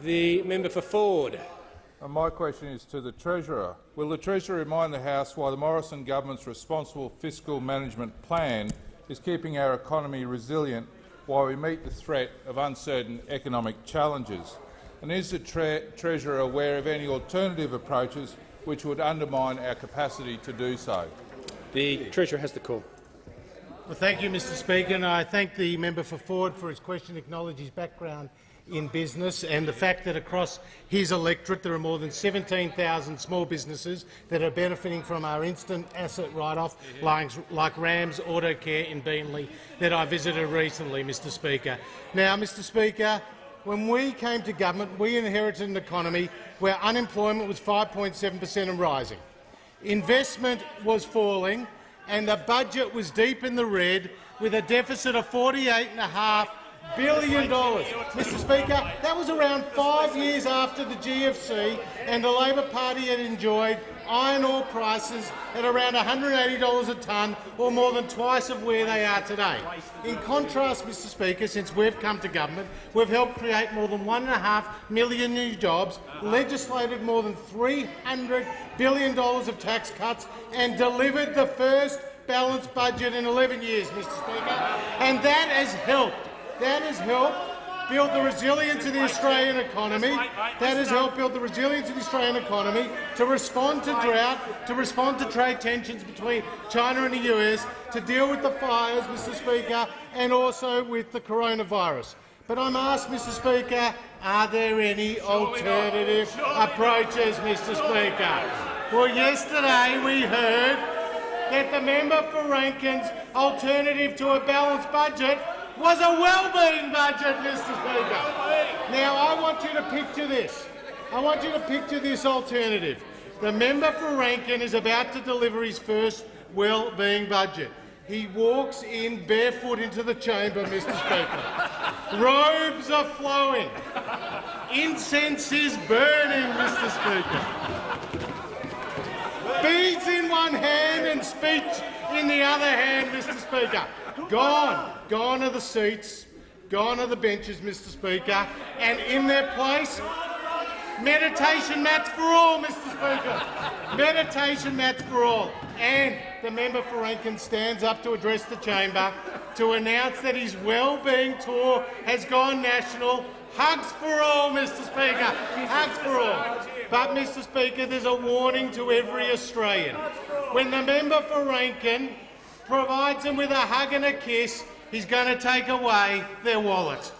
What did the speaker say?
The member for Ford. My question is to the Treasurer. Will the Treasurer remind the House why the Morrison government's responsible fiscal management plan is keeping our economy resilient while we meet the threat of uncertain economic challenges? And is the Treasurer aware of any alternative approaches which would undermine our capacity to do so? The Treasurer has the call. Well, thank you, Mr Speaker, and I thank the member for Ford for his question, acknowledge his background in business and the fact that across his electorate there are more than 17,000 small businesses that are benefiting from our instant asset write-off, like Rams Auto Care in Beenleigh that I visited recently, Mr Speaker. Now, Mr Speaker, when we came to government, we inherited an economy where unemployment was 5.7% and rising. Investment was falling and the budget was deep in the red with a deficit of $48.5 billion. Mr Speaker, that was around 5 years after the GFC and the Labor Party had enjoyed iron ore prices at around $180 a tonne, or more than twice of where they are today. In contrast, Mr Speaker, since we've come to government, we've helped create more than 1.5 million new jobs, legislated more than $300 billion of tax cuts and delivered the first balanced budget in 11 years, Mr Speaker. And that has helped. That has helped build the resilience of the Australian economy. That has helped build the resilience of the Australian economy to respond to drought, to respond to trade tensions between China and the US, to deal with the fires, Mr Speaker, and also with the coronavirus. But I'm asked, Mr Speaker, are there any alternative approaches, Mr Speaker? Well, yesterday we heard that the member for Rankin's alternative to a balanced budget was a well-being budget, Mr Speaker. Now, I want you to picture this. I want you to picture this alternative. The member for Rankin is about to deliver his first well-being budget. He walks in barefoot into the chamber, Mr Speaker. Robes are flowing. Incense is burning, Mr Speaker. Beads in one hand and speech in the other hand, Mr Speaker. Gone are the seats, gone are the benches, Mr Speaker, and in their place, meditation mats for all, Mr Speaker. Meditation mats for all. And the member for Rankin stands up to address the chamber to announce that his well-being tour has gone national. Hugs for all, Mr Speaker. Hugs for all. But, Mr Speaker, there's a warning to every Australian. When the member for Rankin provides them with a hug and a kiss, he's going to take away their wallet.